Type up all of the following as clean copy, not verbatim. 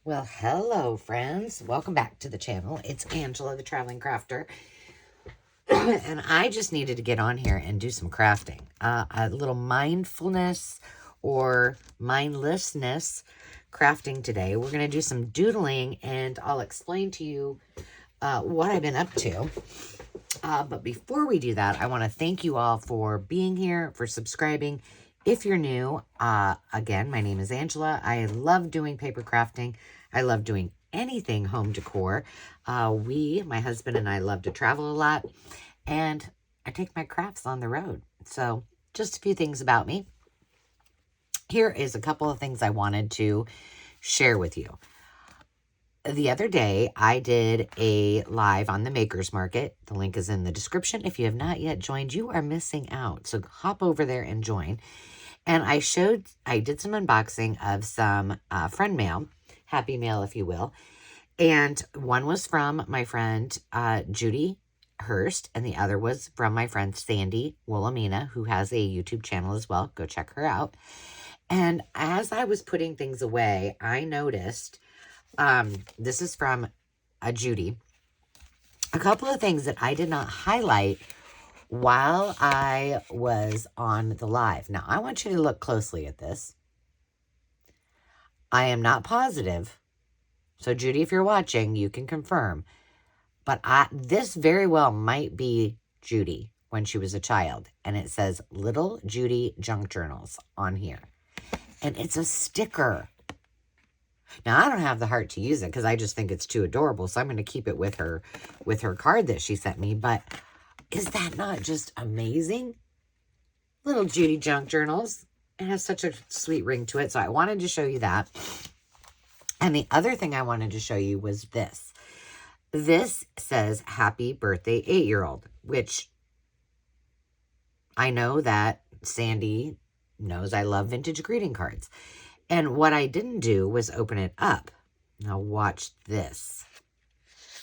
Well, hello, friends. Welcome back to the channel. It's Angela, the Traveling Crafter. And I just needed to get on here and do some crafting. A little mindfulness or mindlessness crafting today. We're going to do some doodling, and I'll explain to you what I've been up to. But before we do that, I want to thank you all for being here, for subscribing. If you're new, again, my name is Angela. I love doing paper crafting. I love doing anything home decor. My husband and I love to travel a lot, and I take my crafts on the road. So just a few things about me. Here is a couple of things I wanted to share with you. The other day, I did a live on the Makers Market. The link is in the description. If you have not yet joined, you are missing out. So hop over there and join. And I did some unboxing of some friend mail, happy mail, if you will. And one was from my friend Judy Hurst, and the other was from my friend Sandy Wilhelmina, who has a YouTube channel as well. Go check her out. And as I was putting things away, I noticed, this is from Judy, a couple of things that I did not highlight while I was on the live. Now, I want you to look closely at this. I am not positive. So, Judy, if you're watching, you can confirm. But this very well might be Judy when she was a child. And it says Little Judy Junk Journals on here. And it's a sticker. Now, I don't have the heart to use it because I just think it's too adorable. So I'm going to keep it with her card that she sent me. But is that not just amazing? Little Judy Junk Journals. It has such a sweet ring to it. So I wanted to show you that. And the other thing I wanted to show you was this. This says, Happy Birthday 8-year-old, which I know that Sandy knows I love vintage greeting cards. And what I didn't do was open it up. Now watch this.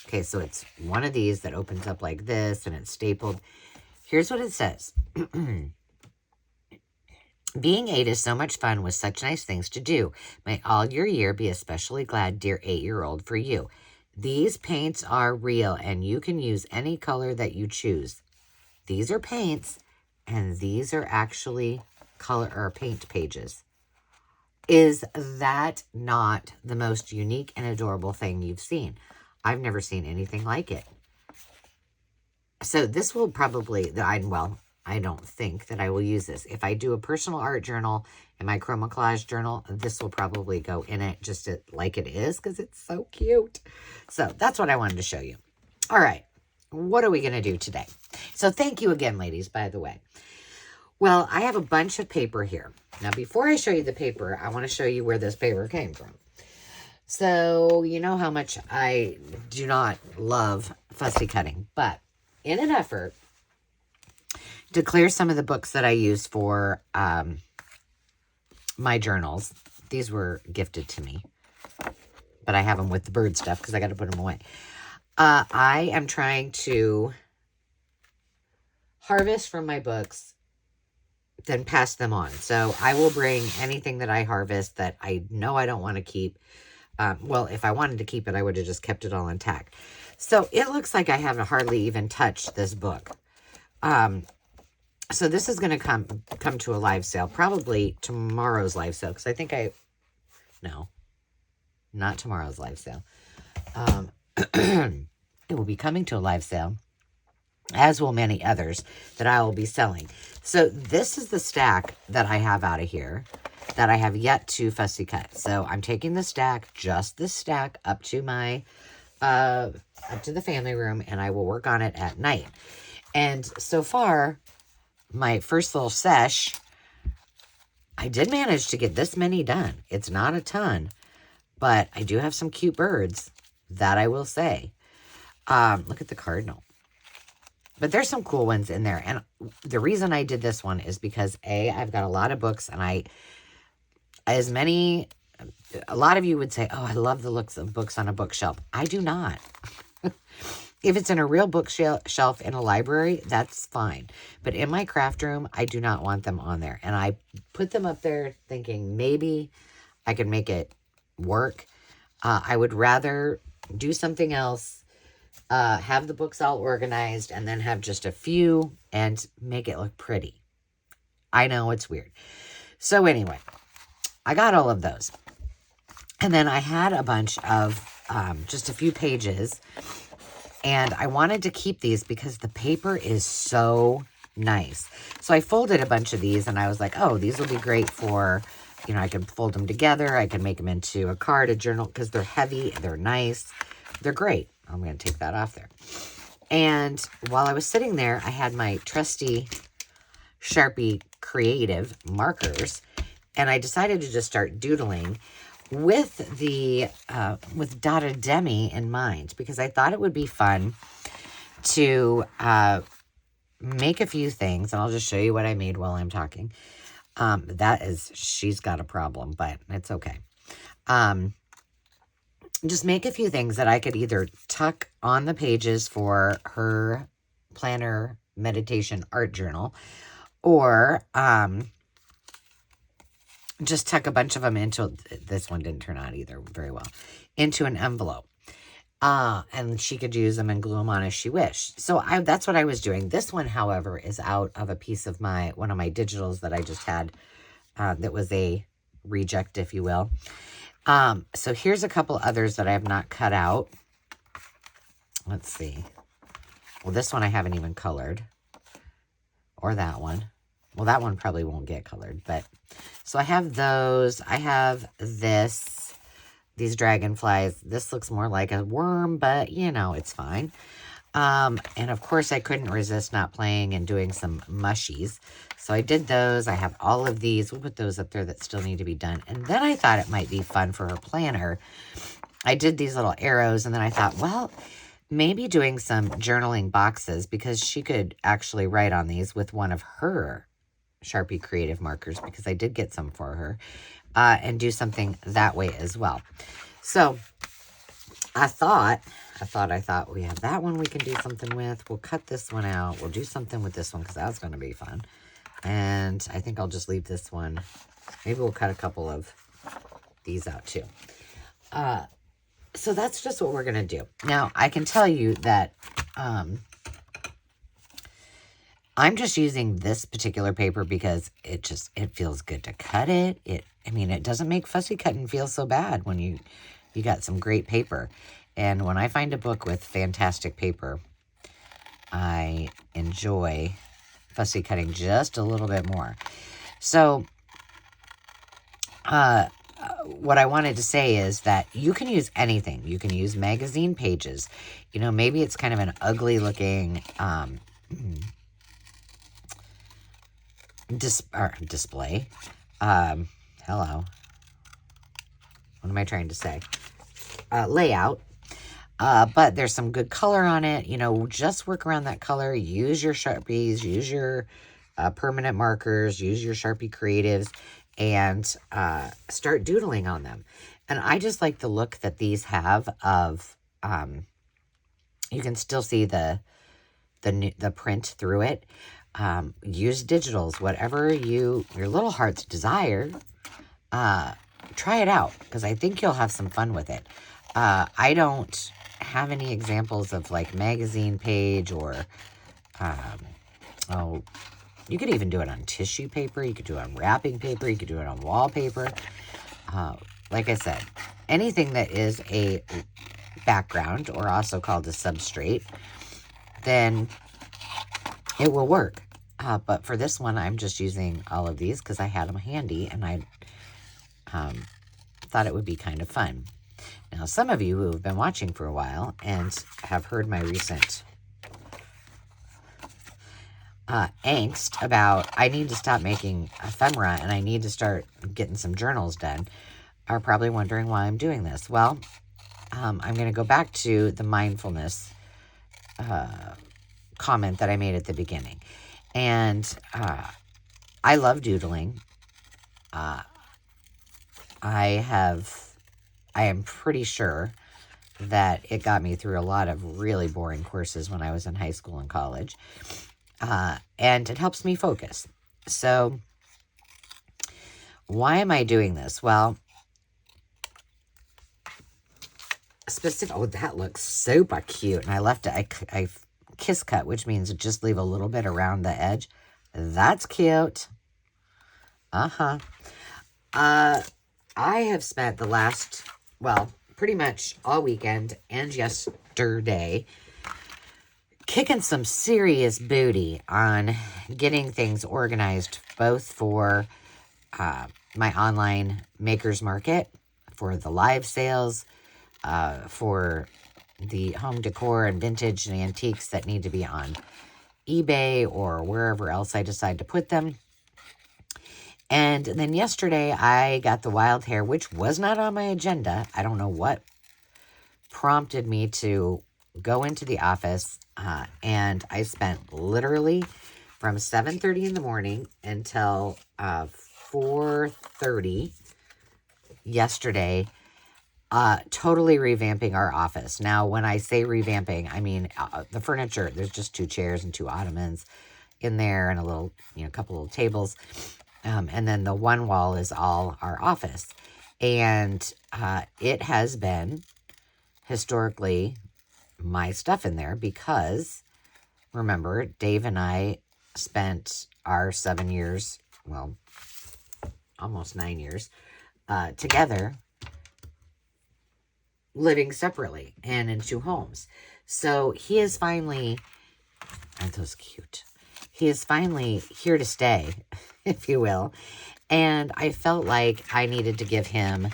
Okay, so it's one of these that opens up like this, and it's stapled. Here's what it says. Being 8 is so much fun with such nice things to do. May all your year be especially glad, dear 8-year-old, for you. These paints are real, and you can use any color that you choose. These are paints, and these are actually color or paint pages. Is that not the most unique and adorable thing you've seen? I've never seen anything like it. So this will probably, I don't think that I will use this. If I do a personal art journal and my chroma collage journal, this will probably go in it just like it is because it's so cute. So that's what I wanted to show you. All right. What are we going to do today? So thank you again, ladies, by the way. Well, I have a bunch of paper here. Now, before I show you the paper, I want to show you where this paper came from. So, you know how much I do not love fussy cutting, but in an effort to clear some of the books that I use for my journals, these were gifted to me, but I have them with the bird stuff because I got to put them away. I am trying to harvest from my books, then pass them on. So I will bring anything that I harvest that I know I don't want to keep. Well, if I wanted to keep it, I would have just kept it all intact. So it looks like I haven't hardly even touched this book. So this is going to come to a live sale, probably tomorrow's live sale, because I think no, not tomorrow's live sale. It will be coming to a live sale, as will many others that I will be selling. So this is the stack that I have out of here that I have yet to fussy cut. So I'm taking the stack, just this stack, up to my, up to the family room, and I will work on it at night. And so far, my first little sesh, I did manage to get this many done. It's not a ton, but I do have some cute birds, that I will say. Look at the cardinal. But there's some cool ones in there. And the reason I did this one is because, I've got a lot of books, and a lot of you would say, oh, I love the looks of books on a bookshelf. I do not. If it's in a real bookshelf in a library, that's fine. But in my craft room, I do not want them on there. And I put them up there thinking maybe I could make it work. I would rather do something else, have the books all organized, and then have just a few and make it look pretty. I know it's weird. So anyway, I got all of those. And then I had a bunch of just a few pages. And I wanted to keep these because the paper is so nice. So I folded a bunch of these and I was like, oh, these will be great for, you know, I can fold them together. I can make them into a card, a journal, because they're heavy. They're nice. They're great. I'm going to take that off there. And while I was sitting there, I had my trusty Sharpie Creative markers. And I decided to just start doodling with the with Dada Demi in mind, because I thought it would be fun to make a few things, and I'll just show you what I made while I'm talking. She's got a problem, but it's okay. Just make a few things that I could either tuck on the pages for her planner meditation art journal, or just tuck a bunch of them into, this one didn't turn out either very well, into an envelope. And she could use them and glue them on as she wished. So that's what I was doing. This one, however, is out of a piece of one of my digitals that I just had, that was a reject, if you will. So here's a couple others that I have not cut out. Let's see. Well, this one I haven't even colored. Or that one. Well, that one probably won't get colored, but so I have those. I have these dragonflies. This looks more like a worm, but you know, it's fine. And of course I couldn't resist not playing and doing some mushies. So I did those. I have all of these. We'll put those up there that still need to be done. And then I thought it might be fun for her planner. I did these little arrows, and then I thought, well, maybe doing some journaling boxes, because she could actually write on these with one of her Sharpie Creative markers, because I did get some for her, and do something that way as well. So I thought we have that one we can do something with. We'll cut this one out. We'll do something with this one because that's going to be fun. And I think I'll just leave this one. Maybe we'll cut a couple of these out too. So that's just what we're going to do. Now, I can tell you that I'm just using this particular paper because it feels good to cut it. I mean, it doesn't make fussy cutting feel so bad when you got some great paper. And when I find a book with fantastic paper, I enjoy fussy cutting just a little bit more. So, what I wanted to say is that you can use anything. You can use magazine pages. You know, maybe it's kind of an ugly looking display. Hello. What am I trying to say? Layout. But there's some good color on it. You know, just work around that color. Use your Sharpies. Use your permanent markers. Use your Sharpie Creatives. And start doodling on them. And I just like the look that these have of, you can still see the print through it. Use digitals, whatever your little heart's desire. Try it out, because I think you'll have some fun with it. I don't have any examples of like magazine page or, you could even do it on tissue paper. You could do it on wrapping paper. You could do it on wallpaper. Like I said, anything that is a background, or also called a substrate, then it will work. But for this one, I'm just using all of these because I had them handy, and I thought it would be kind of fun. Now, some of you who have been watching for a while and have heard my recent angst about I need to stop making ephemera and I need to start getting some journals done are probably wondering why I'm doing this. Well, I'm going to go back to the mindfulness comment that I made at the beginning. And I love doodling. I am pretty sure that it got me through a lot of really boring courses when I was in high school and college. And it helps me focus. So why am I doing this? Well, specific. Oh, that looks super cute. And I left it, I kiss cut, which means just leave a little bit around the edge. That's cute. Uh-huh. I have spent the last, well, pretty much all weekend and yesterday kicking some serious booty on getting things organized, both for my online makers market, for the live sales, for the home decor and vintage and antiques that need to be on eBay or wherever else I decide to put them. And then yesterday I got the wild hair, which was not on my agenda. I don't know what prompted me to go into the office, and I spent literally from 7:30 in the morning until 4:30 yesterday, totally revamping our office. Now, when I say revamping, I mean the furniture. There's just 2 chairs and 2 ottomans in there, and a little, couple little tables, and then the one wall is all our office. And it has been historically my stuff in there because, remember, Dave and I spent our 7 years, well, almost 9 years, together, living separately and in 2 homes. So he is finally, aren't those cute? He is finally here to stay, if you will. And I felt like I needed to give him a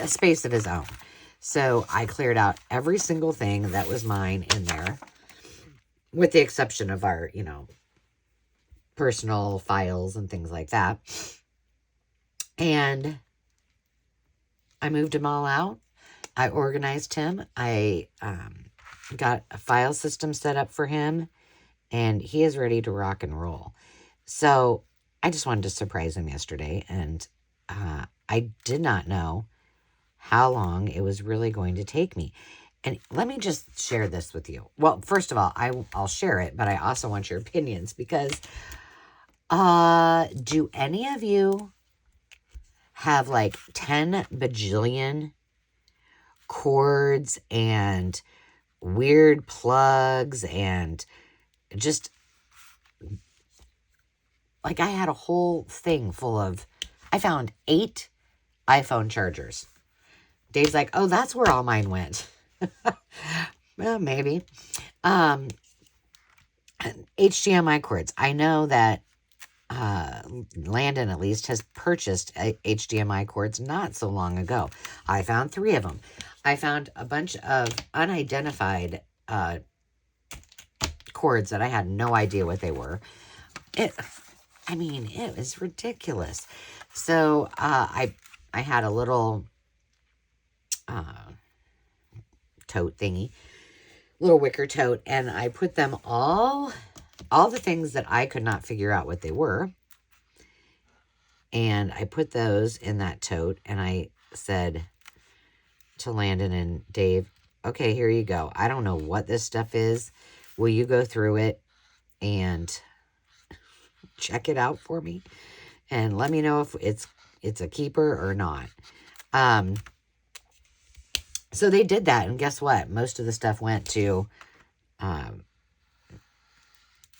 space of his own. So I cleared out every single thing that was mine in there, with the exception of our, personal files and things like that. And I moved him all out. I organized him. I got a file system set up for him, and he is ready to rock and roll. So I just wanted to surprise him yesterday, and I did not know how long it was really going to take me. And let me just share this with you. Well, first of all, I'll share it, but I also want your opinions, because do any of you have like 10 bajillion cords and weird plugs, and just like I had a whole thing full of, I found 8 iPhone chargers. Dave's like, oh, that's where all mine went. Well, maybe. HDMI cords. I know that Landon, at least, has purchased HDMI cords not so long ago. I found 3 of them. I found a bunch of unidentified cords that I had no idea what they were. It was ridiculous. So I had a little tote thingy, little wicker tote, and I put them all the things that I could not figure out what they were, and I put those in that tote, and I said to Landon and Dave, okay, here you go. I don't know what this stuff is. Will you go through it and check it out for me and let me know if it's a keeper or not? So they did that, and guess what? Most of the stuff went to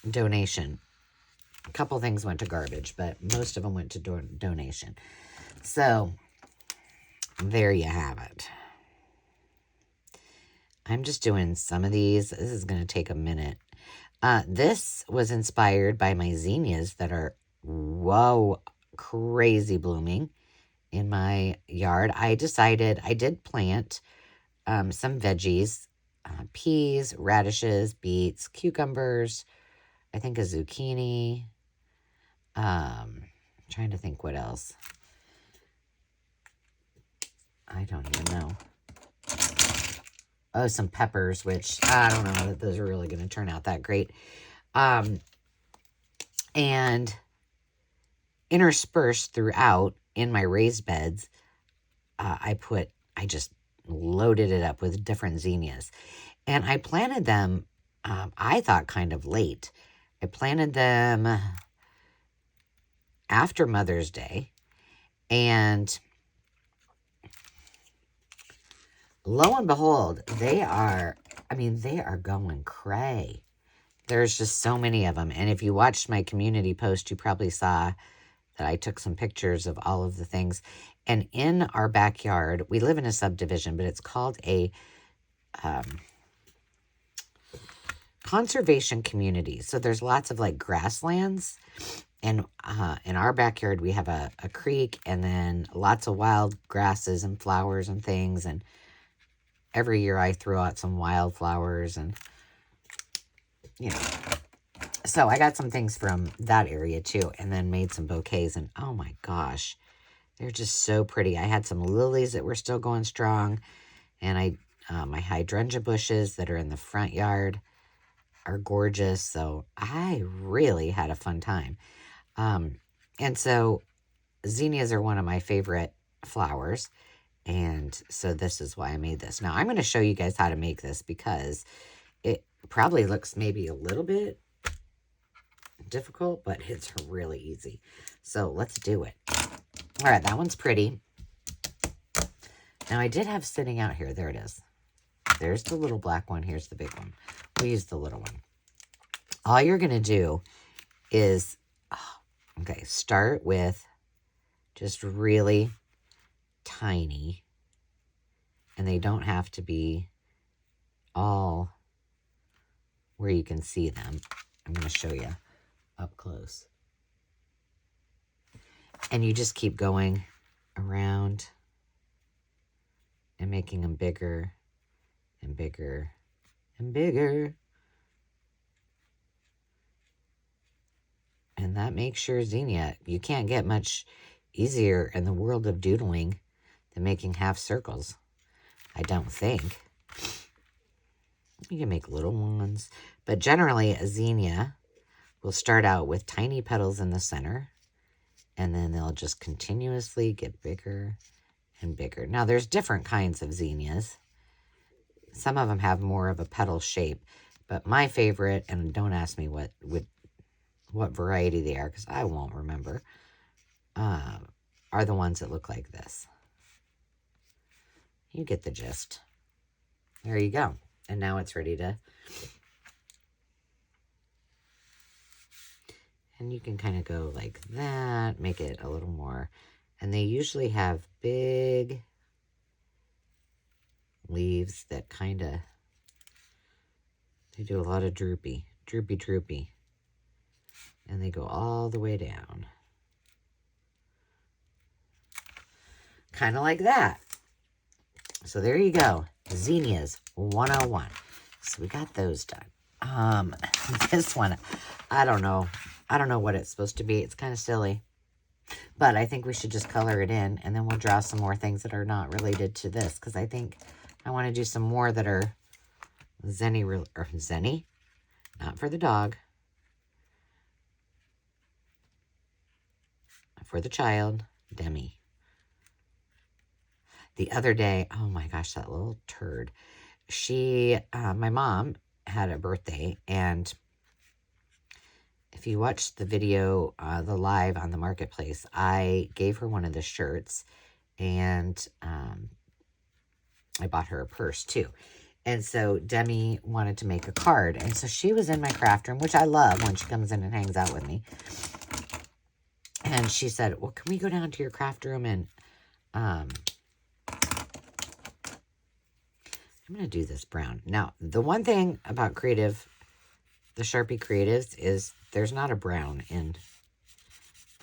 donation. A couple things went to garbage, but most of them went to donation. So there you have it. I'm just doing some of these. This is going to take a minute. This was inspired by my zinnias that are, whoa, crazy blooming in my yard. I did plant some veggies, peas, radishes, beets, cucumbers, I think a zucchini. Trying to think what else. I don't even know. Oh, some peppers, which I don't know that those are really going to turn out that great. And interspersed throughout in my raised beds, I just loaded it up with different zinnias. And I planted them, I thought, kind of late. I planted them after Mother's Day. And lo and behold, they are, I mean, they are going cray. There's just so many of them. And if you watched my community post, you probably saw that I took some pictures of all of the things. And in our backyard, we live in a subdivision, but it's called a conservation community. So there's lots of like grasslands. And in our backyard, we have a creek and then lots of wild grasses and flowers and things. And every year I throw out some wildflowers and, you know. So I got some things from that area too, and then made some bouquets. And oh my gosh, they're just so pretty. I had some lilies that were still going strong. And my hydrangea bushes that are in the front yard are gorgeous. So I really had a fun time. And so zinnias are one of my favorite flowers. And so this is why I made this. Now I'm going to show you guys how to make this because it probably looks maybe a little bit difficult, but it's really easy. So let's do it. All right, that one's pretty. Now I did have sitting out here. There it is. There's the little black one. Here's the big one. We'll use the little one. All you're going to do is, okay, start with just really tiny. And they don't have to be all where you can see them. I'm going to show you up close. And you just keep going around and making them bigger and bigger and bigger. And that makes your zinnia. You can't get much easier in the world of doodling than making half circles, I don't think. You can make little ones. But generally, a zinnia will start out with tiny petals in the center. And then they'll just continuously get bigger and bigger. Now, there's different kinds of zinnias. Some of them have more of a petal shape. But my favorite, and don't ask me what variety they are, because I won't remember, are the ones that look like this. You get the gist. There you go. And now it's ready to... And you can kind of go like that, make it a little more. And they usually have big leaves that kind of, they do a lot of droopy. And they go all the way down. Kind of like that. So there you go. Zinnias 101. So we got those done. This one, I don't know. I don't know what it's supposed to be. It's kind of silly. But I think we should just color it in. And then we'll draw some more things that are not related to this. Because I think I want to do some more that are zenny. Not for the dog. For the child. Demi. The other day, oh my gosh, that little turd. My mom had a birthday, and if you watched the video, the live on the marketplace, I gave her one of the shirts, and I bought her a purse too. And so Demi wanted to make a card, and so she was in my craft room, which I love when she comes in and hangs out with me. And she said, well, can we go down to your craft room and I'm going to do this brown. Now, the one thing about the Sharpie Creatives, is there's not a brown in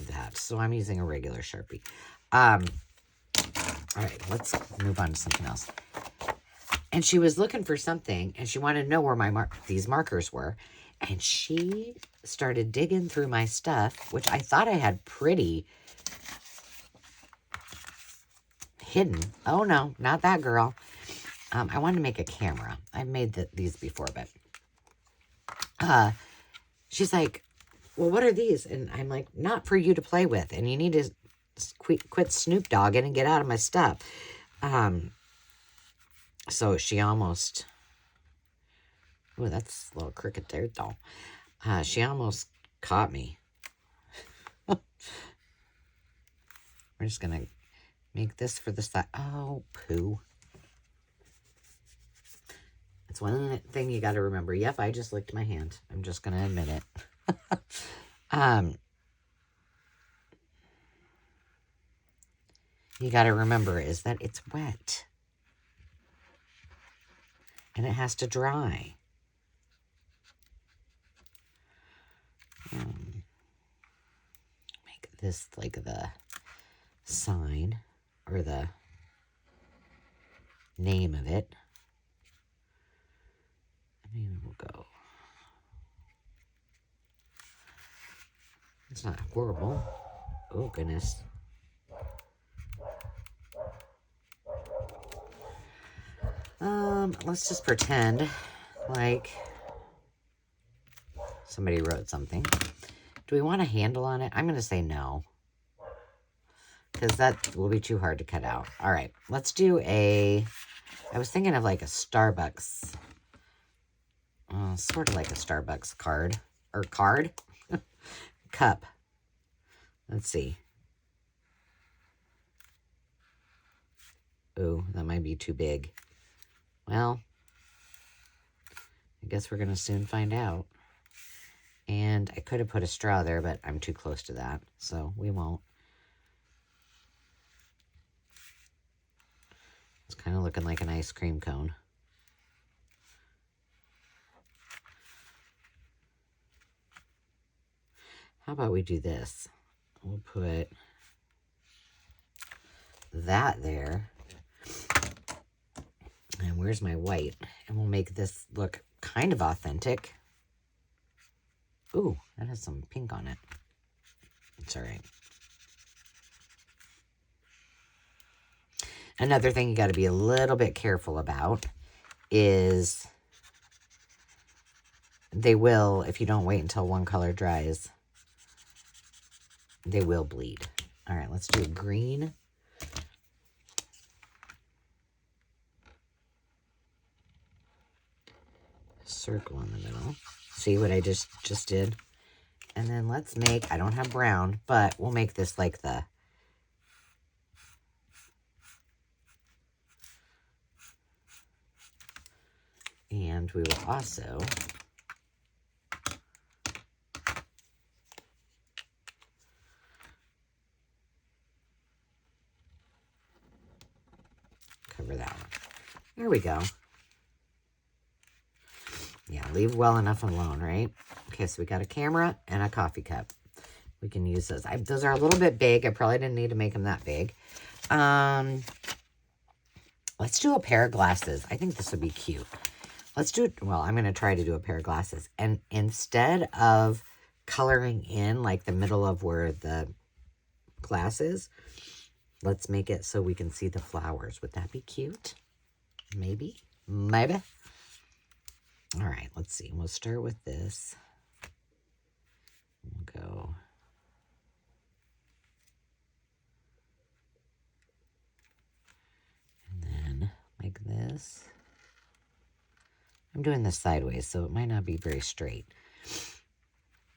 that. So I'm using a regular Sharpie. All right, let's move on to something else. And she was looking for something, and she wanted to know where these markers were. And she started digging through my stuff, which I thought I had pretty hidden. Oh, no, not that girl. I wanted to make a camera. I've made these before, but she's like, well, what are these? And I'm like, not for you to play with. And you need to quit Snoop Dogging and get out of my stuff. So she almost, oh, that's a little crooked there, though. She almost caught me. We're just going to make this for the side. Oh, poo. That's one thing you got to remember. Yep, I just licked my hand. I'm just going to admit it. You got to remember is that it's wet. And it has to dry. Make this like the sign or the name of it. I mean, we'll go. It's not horrible. Oh, goodness. Let's just pretend like somebody wrote something. Do we want a handle on it? I'm going to say no. Because that will be too hard to cut out. All right, let's do I was thinking of like a Starbucks. Sort of like a Starbucks card. Or card? Cup. Let's see. Oh, that might be too big. Well, I guess we're going to soon find out. And I could have put a straw there, but I'm too close to that, so we won't. It's kind of looking like an ice cream cone. How about we do this? We'll put that there. And where's my white? And we'll make this look kind of authentic. Ooh, that has some pink on it. It's all right. Another thing you got to be a little bit careful about is they will, if you don't wait until one color dries, they will bleed. All right, let's do a green. Circle in the middle. See what I just did? And then let's make, I don't have brown, but we'll make this like the and we will also cover that one. There we go. Yeah, leave well enough alone, right? Okay, so we got a camera and a coffee cup. We can use those. Those are a little bit big. I probably didn't need to make them that big. Let's do a pair of glasses. I think this would be cute. Let's do it. Well, I'm going to try to do a pair of glasses. And instead of coloring in like the middle of where the glass is, let's make it so we can see the flowers. Would that be cute? Maybe. Maybe. All right, let's see. We'll start with this. We'll go. And then like this. I'm doing this sideways, so it might not be very straight.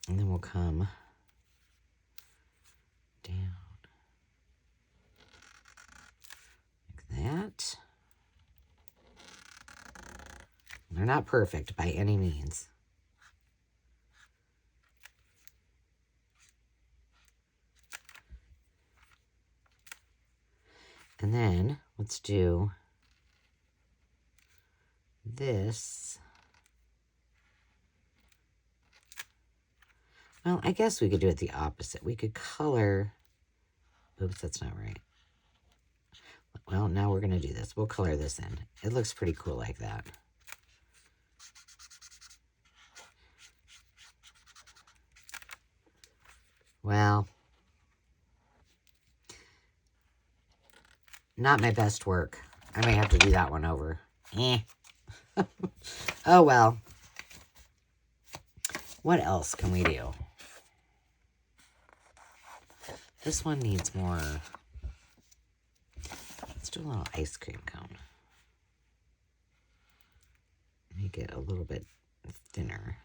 And then we'll come down like that. They're not perfect by any means. And then let's do this. Well, I guess we could do it the opposite. We could color. Oops, that's not right. Well, now we're going to do this. We'll color this in. It looks pretty cool like that. Well, not my best work. I may have to do that one over. Oh, well. What else can we do? This one needs more. Let's do a little ice cream cone. Make it a little bit thinner.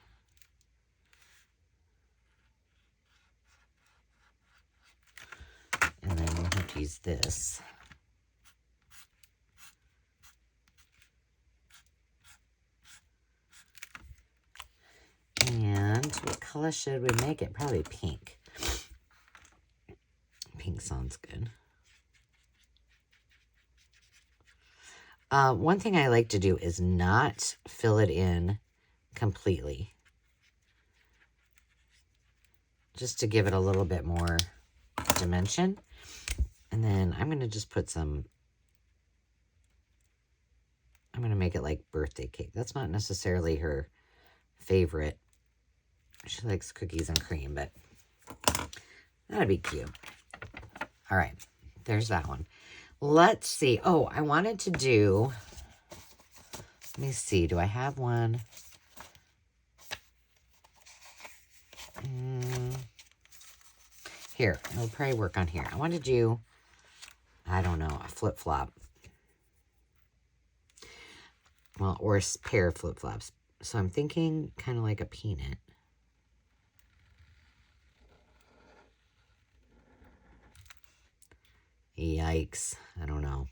And then we'll have to use this. color should we make it? Probably pink. Pink sounds good. One thing I like to do is not fill it in completely. Just to give it a little bit more dimension. And then I'm going to just put some, I'm going to make it like birthday cake. That's not necessarily her favorite. She likes cookies and cream, but that'd be cute. All right, there's that one. Let's see. Oh, I wanted to do, let me see. Do I have one? Here, it'll probably work on here. I want to do, I don't know, a flip-flop. Well, or a pair of flip-flops. So I'm thinking kind of like a peanut. Yikes. I don't know.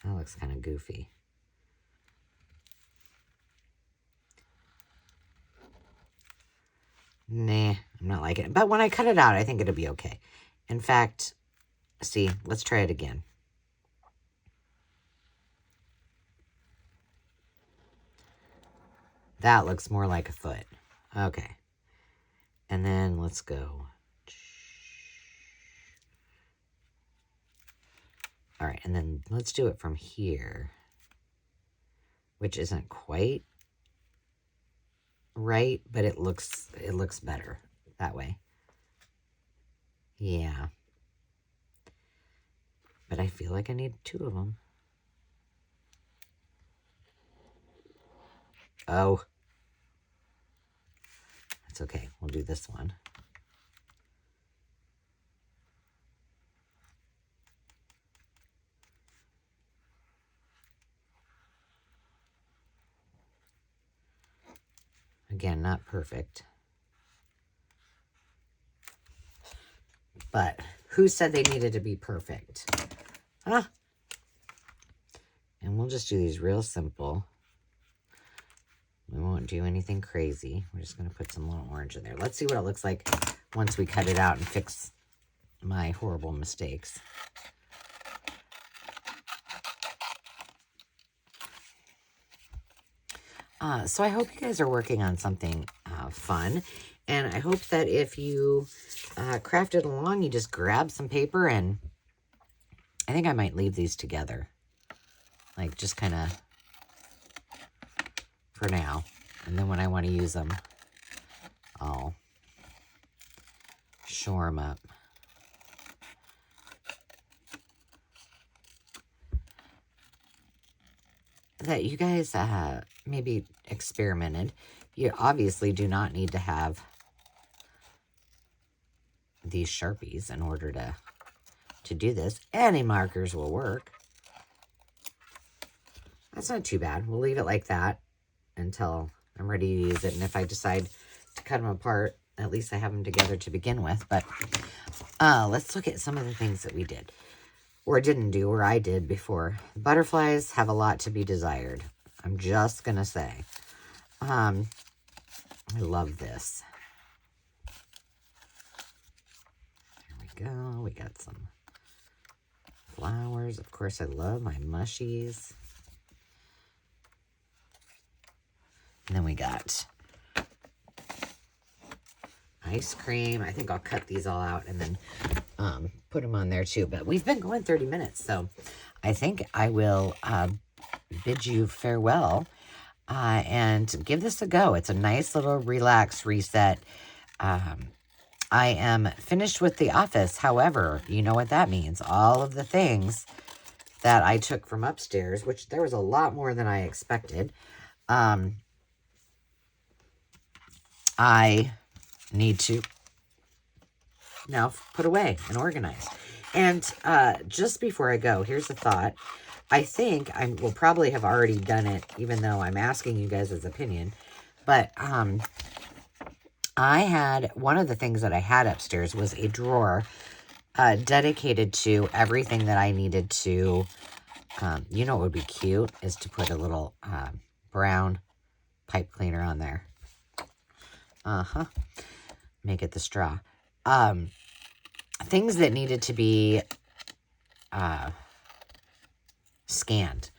That looks kind of goofy. Nah, I'm not liking it. But when I cut it out, I think it'll be okay. In fact, see, let's try it again. That looks more like a foot. Okay. And then let's go. All right, and then let's do it from here, which isn't quite right, but it looks better that way. Yeah. But I feel like I need 2 of them. Oh. That's okay. We'll do this one. Again, not perfect. But who said they needed to be perfect? Huh? And we'll just do these real simple. We won't do anything crazy. We're just going to put some little orange in there. Let's see what it looks like once we cut it out and fix my horrible mistakes. So I hope you guys are working on something fun. And I hope that if you crafted along, you just grab some paper, and I think I might leave these together. Like, just kind of for now. And then when I want to use them, I'll shore them up. That you guys maybe experimented. You obviously do not need to have these Sharpies in order to do this. Any markers will work. That's not too bad. We'll leave it like that until I'm ready to use it. And if I decide to cut them apart, at least I have them together to begin with. But let's look at some of the things that we did. Or didn't do, or I did before. Butterflies have a lot to be desired. I'm just going to say. I love this. There we go. We got some flowers. Of course, I love my mushies. And then we got ice cream. I think I'll cut these all out and then put them on there too. But we've been going 30 minutes, so I think I will bid you farewell and give this a go. It's a nice little relax reset. I am finished with the office. However, you know what that means. All of the things that I took from upstairs, which there was a lot more than I expected, I need to now put away and organize. And just before I go, here's a thought. I think I will probably have already done it, even though I'm asking you guys' opinion. But I had, one of the things that I had upstairs was a drawer dedicated to everything that I needed to, you know what would be cute is to put a little brown pipe cleaner on there. Make it the straw. Things that needed to be scanned.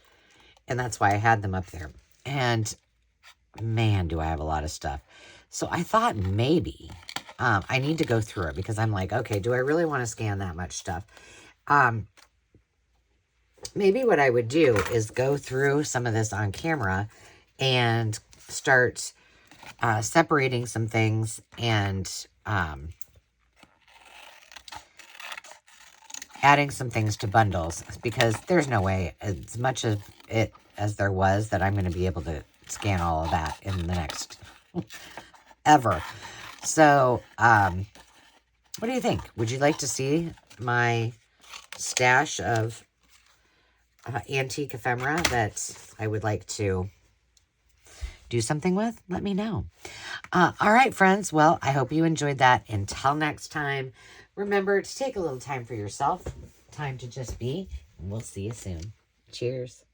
And that's why I had them up there. And man, do I have a lot of stuff. So I thought maybe I need to go through it because I'm like, okay, do I really want to scan that much stuff? Maybe what I would do is go through some of this on camera and start separating some things and adding some things to bundles, because there's no way, as much of it as there was, that I'm going to be able to scan all of that in the next ever. So, what do you think? Would you like to see my stash of antique ephemera that I would like to do something with? Let me know. All right, friends. Well, I hope you enjoyed that. Until next time, remember to take a little time for yourself, time to just be, and we'll see you soon. Cheers.